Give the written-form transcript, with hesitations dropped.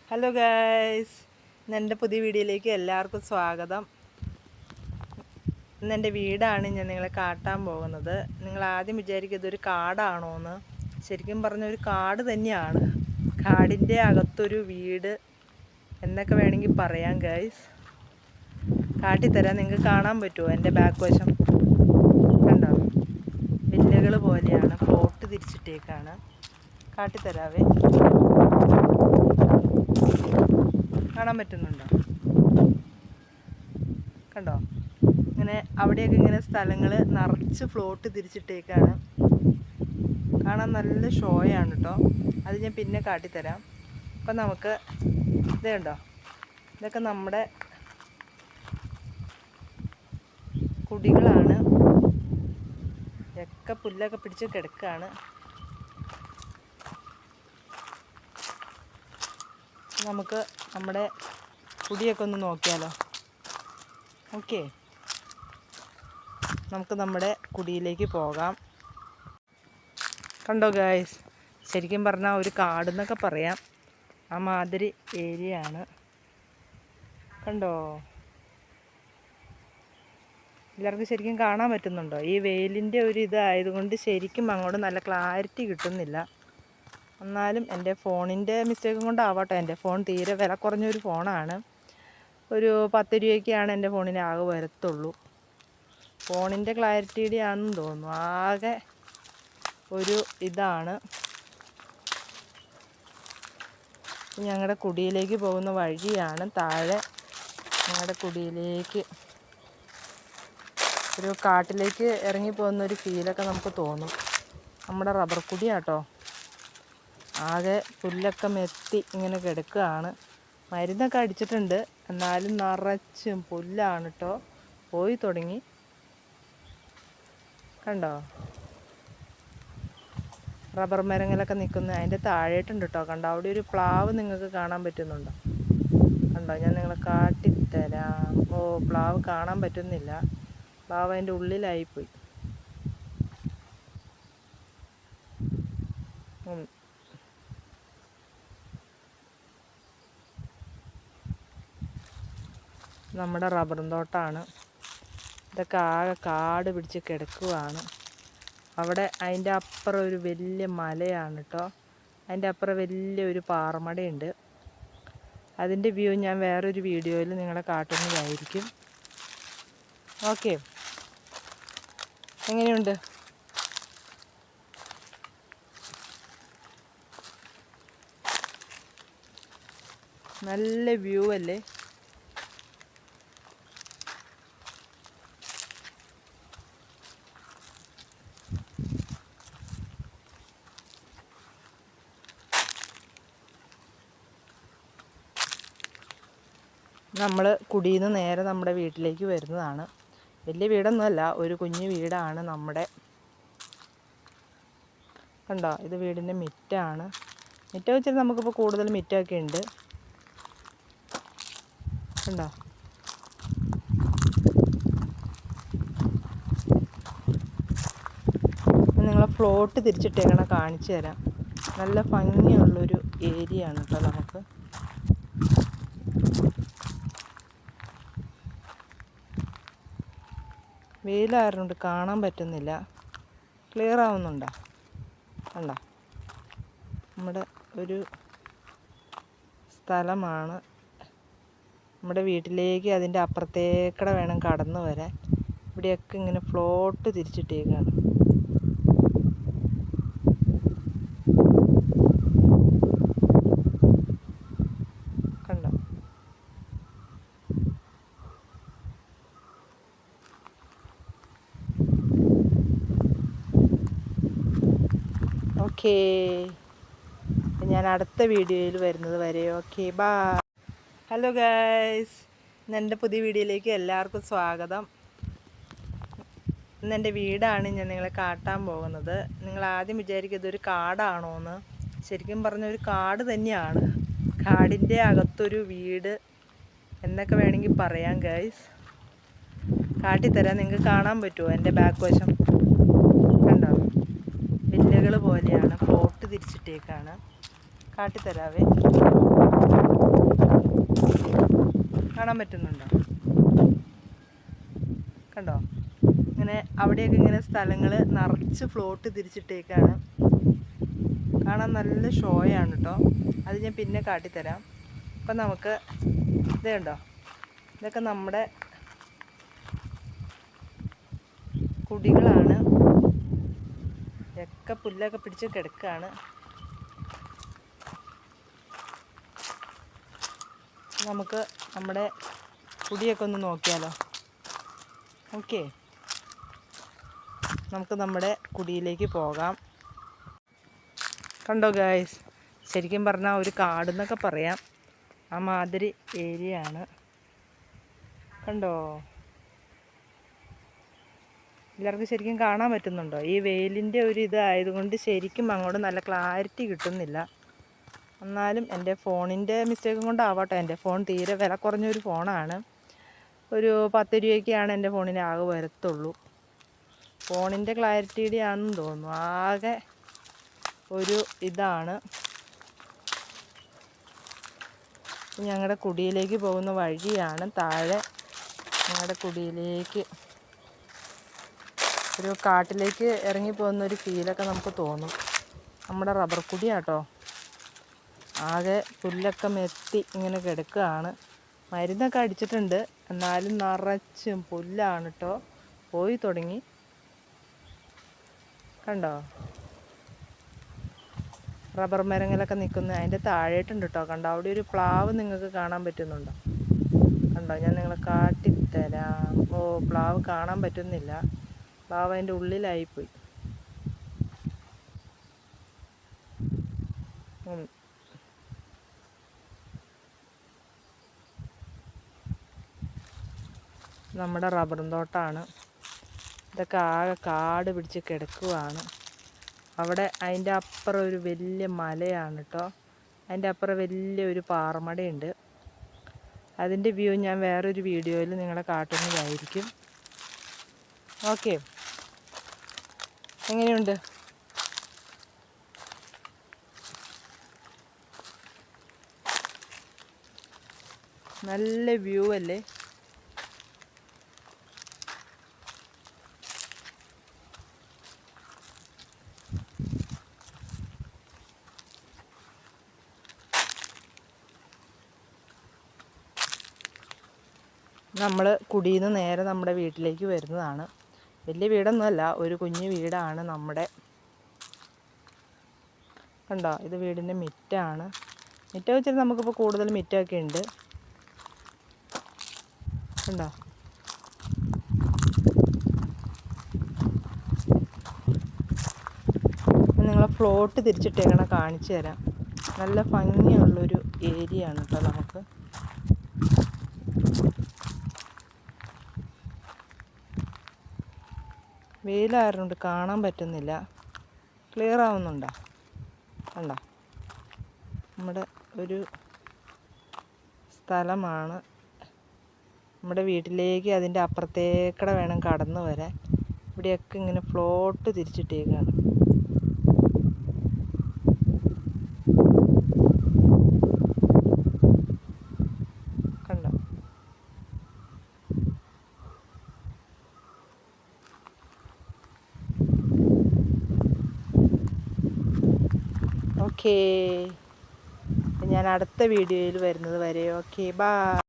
Hello guys, എൻ്റെ പുതിയ വീഡിയോയിലേക്ക് എല്ലാവർക്കും സ്വാഗതം. ഇന്നെൻ്റെ വീടാണ് ഞാൻ നിങ്ങളെ കാട്ടാൻ പോകുന്നത്. നിങ്ങൾ ആദ്യം വിചാരിക്കും ഇതൊരു കാടാണോ എന്ന്. ശരിക്കും പറഞ്ഞ ഒരു കാട് തന്നെയാണ്. കാടിൻ്റെ അകത്തൊരു വീട് എന്നൊക്കെ വേണമെങ്കിൽ പറയാം ഗൈസ്. കാട്ടിത്തരാം, നിങ്ങൾക്ക് കാണാൻ പറ്റുമോ എൻ്റെ ബാക്ക് വശം? കണ്ടോ, വില്ലകൾ പോലെയാണ്, പ്ലോട്ട് തിരിച്ചിട്ടേക്കാണ്. കാട്ടിത്തരാവേ, കാണാൻ പറ്റുന്നുണ്ടോ? കണ്ടോ, ഇങ്ങനെ അവിടെയൊക്കെ ഇങ്ങനെ സ്ഥലങ്ങൾ നിറച്ച് ഫ്ലോട്ട് തിരിച്ചിട്ടേക്കാണ്. കാണാൻ നല്ല ഷോയാണ് കേട്ടോ. അത് ഞാൻ പിന്നെ കാട്ടിത്തരാം. അപ്പം നമുക്ക് ഇത് കണ്ടോ, ഇതൊക്കെ നമ്മുടെ കുടികളാണ്. ഒക്കെ പുല്ലൊക്കെ പിടിച്ച് കിടക്കുകയാണ്. നമുക്ക് നമ്മുടെ കുടിയൊക്കെ ഒന്ന് നോക്കിയാലോ? ഓക്കെ, നമുക്ക് നമ്മുടെ കുടിയിലേക്ക് പോകാം. കണ്ടോ ഗായ്സ്, ശരിക്കും പറഞ്ഞാൽ ഒരു കാടെന്നൊക്കെ പറയാം. ആ മാതിരി ഏരിയ ആണ്. കണ്ടോ, എല്ലാവർക്കും ശരിക്കും കാണാൻ പറ്റുന്നുണ്ടോ? ഈ വെയിലിൻ്റെ ഒരു ഇതായതുകൊണ്ട് ശരിക്കും അങ്ങോട്ട് നല്ല ക്ലാരിറ്റി കിട്ടുന്നില്ല. എന്നാലും എൻ്റെ ഫോണിൻ്റെ മിസ്റ്റേക്കും കൊണ്ടാവട്ടെ, എൻ്റെ ഫോൺ തീരെ വില കുറഞ്ഞൊരു ഫോണാണ്. ഒരു 10 രൂപയ്ക്കാണ് എൻ്റെ ഫോണിന് ആകെ വരത്തുള്ളൂ. ഫോണിൻ്റെ ക്ലാരിറ്റിയുടെ ആണെന്ന് തോന്നുന്നു. ആകെ ഒരു ഇതാണ്. ഞങ്ങളുടെ കുടിയിലേക്ക് പോകുന്ന വഴിയാണ്. താഴെ ഞങ്ങളുടെ കുടിയിലേക്ക് ഒരു കാട്ടിലേക്ക് ഇറങ്ങിപ്പോകുന്നൊരു ഫീലൊക്കെ നമുക്ക് തോന്നും. നമ്മുടെ റബ്ബർ കുടിയാട്ടോ. ആകെ പുല്ലൊക്കെ മെത്തി ഇങ്ങനെ കിടക്കുകയാണ്. മരുന്നൊക്കെ അടിച്ചിട്ടുണ്ട്, എന്നാലും നിറച്ചും പുല്ലാണ് കേട്ടോ. പോയി തുടങ്ങി. കണ്ടോ, റബ്ബർ മരങ്ങളൊക്കെ നിൽക്കുന്ന അതിൻ്റെ താഴെയിട്ടുണ്ട് കേട്ടോ. കണ്ടോ, അവിടെ ഒരു പ്ലാവ് നിങ്ങൾക്ക് കാണാൻ പറ്റുന്നുണ്ടോ? കണ്ടോ, ഞാൻ നിങ്ങളെ കാട്ടിത്തരാം. ഓ, പ്ലാവ് കാണാൻ പറ്റുന്നില്ല. പ്ലാവ് അതിൻ്റെ ഉള്ളിലായിപ്പോയി. നമ്മുടെ റബ്ബറും തോട്ടമാണ്. ഇതൊക്കെ ആകെ കാട് പിടിച്ച് കിടക്കുകയാണ്. അവിടെ അതിൻ്റെ അപ്പുറം ഒരു വലിയ മലയാണ് കേട്ടോ. അതിൻ്റെ അപ്പുറം വലിയൊരു പാറമടയുണ്ട്. അതിൻ്റെ വ്യൂ ഞാൻ വേറൊരു വീഡിയോയിൽ നിങ്ങളെ കാട്ടുന്നതായിരിക്കും. ഓക്കെ, എങ്ങനെയുണ്ട്? നല്ല വ്യൂ അല്ലേ? നമ്മൾ കുടിയിൽ നിന്ന് നേരെ നമ്മുടെ വീട്ടിലേക്ക് വരുന്നതാണ്. വലിയ വീടൊന്നുമല്ല, ഒരു കുഞ്ഞു വീടാണ് നമ്മുടെ. കണ്ടോ, ഇത് വീടിൻ്റെ മിറ്റമാണ്. മിറ്റം വെച്ചിട്ട് നമുക്കിപ്പോൾ കൂടുതൽ മിറ്റമൊക്കെ ഉണ്ട്. കണ്ടോ, നിങ്ങളെ ഫ്ലോട്ട് തിരിച്ചിട്ടേക്കണം, കാണിച്ചു തരാം. നല്ല ഭംഗിയുള്ളൊരു ഏരിയ ആണ് കേട്ടോ. നമുക്ക് വെയിലായതുകൊണ്ട് കാണാൻ പറ്റുന്നില്ല. ക്ലിയർ ആവുന്നുണ്ടോ? കണ്ടോ, നമ്മുടെ ഒരു സ്ഥലമാണ്. നമ്മുടെ വീട്ടിലേക്ക് അതിൻ്റെ അപ്പുറത്തേക്കടെ വേണം കടന്നു വരാൻ. ഇവിടെയൊക്കെ ഇങ്ങനെ ഫ്ലോട്ട് തിരിച്ചിട്ടേക്കാണ്. കണ്ടോ, ഓക്കേ. ഞാൻ അടുത്ത വീഡിയോയിൽ വരുന്നത് വരെ ഓക്കെ, ബൈ. ഹലോ ഗൈസ്, എൻ്റെ പുതിയ വീഡിയോയിലേക്ക് എല്ലാവർക്കും സ്വാഗതം. ഇന്നെൻ്റെ വീടാണ് ഞാൻ നിങ്ങളെ കാട്ടാൻ പോകുന്നത്. നിങ്ങൾ ആദ്യം വിചാരിക്കും ഇതൊരു കാടാണോ എന്ന്. ശരിക്കും പറഞ്ഞ ഒരു കാട് തന്നെയാണ്. കാടിൻ്റെ അകത്തൊരു വീട് എന്നൊക്കെ വേണമെങ്കിൽ പറയാം ഗൈസ്. കാട്ടിത്തരാം, നിങ്ങൾക്ക് കാണാൻ പറ്റുമോ എൻ്റെ ബാക്ക് വശം? കണ്ടോ, വില്ലകൾ പോലെയാണ്, പ്ലോട്ട് തിരിച്ചിട്ടേക്കാണ്. കാട്ടിത്തരാവേ. കാണാൻ പറ്റുന്നുണ്ടോ? കണ്ടോ? ഇങ്ങനെ അവിടെയൊക്കെ ഇങ്ങനെ സ്ഥലങ്ങൾ നിറച്ച് ഫ്ലോട്ട് തിരിച്ചിട്ടേക്കാണ്. കാണാൻ നല്ല ഷോയാണ് കേട്ടോ. അത് ഞാൻ പിന്നെ കാട്ടിത്തരാം. അപ്പം നമുക്ക് ഇത് കണ്ടോ, ഇതൊക്കെ നമ്മുടെ കുടികളാണ്. ഒക്കെ പുല്ലൊക്കെ പിടിച്ച് കിടക്കുകയാണ്. നമുക്ക് നമ്മുടെ കുടിയൊക്കെ ഒന്ന് നോക്കിയാലോ? ഓക്കെ, നമുക്ക് നമ്മുടെ കുടിയിലേക്ക് പോകാം. കണ്ടോ ഗായ്സ്, ശരിക്കും പറഞ്ഞാൽ ഒരു കാടെന്നൊക്കെ പറയാം. ആ മാതിരി ഏരിയ ആണ്. കണ്ടോ? എല്ലാവർക്കും ശരിക്കും കാണാൻ പറ്റുന്നുണ്ടോ? ഈ വെയിലിൻ്റെ ഒരു ഇതായതുകൊണ്ട് ശരിക്കും അങ്ങോട്ട് നല്ല ക്ലാരിറ്റി കിട്ടുന്നില്ല. എന്നാലും എൻ്റെ ഫോണിൻ്റെ മിസ്റ്റേക്കും കൊണ്ടാവട്ടെ, എൻ്റെ ഫോൺ തീരെ വില കുറഞ്ഞൊരു ഫോണാണ്. ഒരു 10 രൂപയ്ക്കാണ് എൻ്റെ ഫോണിന് ആകെ വരത്തുള്ളൂ. ഫോണിൻ്റെ ക്ലാരിറ്റിയുടെ ആണെന്ന് തോന്നുന്നു. ആകെ ഒരു ഇതാണ്. ഞങ്ങളുടെ കുടിയിലേക്ക് പോകുന്ന വഴിയാണ്. താഴെ ഞങ്ങളുടെ കുടിയിലേക്ക് ഒരു കാട്ടിലേക്ക് ഇറങ്ങിപ്പോകുന്ന ഒരു ഫീലൊക്കെ നമുക്ക് തോന്നും. നമ്മുടെ റബ്ബർ കുടിയാട്ടോ. ആകെ പുല്ലൊക്കെ മെത്തി ഇങ്ങനെ കിടക്കുകയാണ്. മരുന്നൊക്കെ അടിച്ചിട്ടുണ്ട്, എന്നാലും നിറച്ചും പുല്ലാണ് കേട്ടോ. പോയി തുടങ്ങി. കണ്ടോ? റബ്ബർ മരങ്ങളൊക്കെ നിൽക്കുന്ന അതിൻ്റെ താഴേട്ടുണ്ട് കേട്ടോ. കണ്ടോ? അവിടെ ഒരു പ്ലാവ് നിങ്ങൾക്ക് കാണാൻ പറ്റുന്നുണ്ടോ? കണ്ടോ? ഞാൻ നിങ്ങളെ കാട്ടിത്തരാം. ഓ, പ്ലാവ് കാണാൻ പറ്റുന്നില്ല. പ്ലാവ് അതിൻ്റെ ഉള്ളിലായിപ്പോയി. നമ്മുടെ റബ്ബറും തോട്ടമാണ്. ഇതൊക്കെ ആകെ കാട് പിടിച്ച് കിടക്കുകയാണ്. അവിടെ അതിൻ്റെ അപ്പുറം ഒരു വലിയ മലയാണ് കേട്ടോ. അതിൻ്റെ അപ്പുറം വലിയൊരു പാറമടയുണ്ട്. അതിൻ്റെ വ്യൂ ഞാൻ വേറൊരു വീഡിയോയിൽ നിങ്ങളെ കാട്ടുന്നതായിരിക്കും. ഓക്കെ, എങ്ങനെയുണ്ട്? നല്ല വ്യൂ അല്ലേ? നമ്മൾ കുടിയിൽ നിന്ന് നേരെ നമ്മുടെ വീട്ടിലേക്ക് വരുന്നതാണ്. വലിയ വീടൊന്നുമല്ല, ഒരു കുഞ്ഞു വീടാണ് നമ്മുടെ. കണ്ടോ? ഇത് വീടിൻ്റെ മിറ്റമാണ്. മിറ്റം വെച്ചിട്ട് നമുക്കിപ്പോൾ കൂടുതൽ മിറ്റമൊക്കെ ഉണ്ട്. കണ്ടോ? നിങ്ങളെ ഫ്ലോട്ട് തിരിച്ചിട്ടേക്കണം, കാണിച്ചു തരാം. നല്ല ഭംഗിയുള്ളൊരു ഏരിയ ആണ് കേട്ടോ. നമുക്ക് വെയിലായതുകൊണ്ട് കാണാൻ പറ്റുന്നില്ല. ക്ലിയർ ആവുന്നുണ്ടോ? കണ്ടോ? നമ്മുടെ ഒരു സ്ഥലമാണ്. നമ്മുടെ വീട്ടിലേക്ക് അതിൻ്റെ അപ്പുറത്തേക്കടെ വേണം കടന്നു വരാൻ. ഇവിടെയൊക്കെ ഇങ്ങനെ ഫ്ലോട്ട് തിരിച്ചിട്ടേക്കാണ്. കണ്ടോ? ഓക്കേ, ഞാൻ അടുത്ത വീഡിയോയിൽ വരുന്നത് വരെ ഓക്കെ, ബൈ.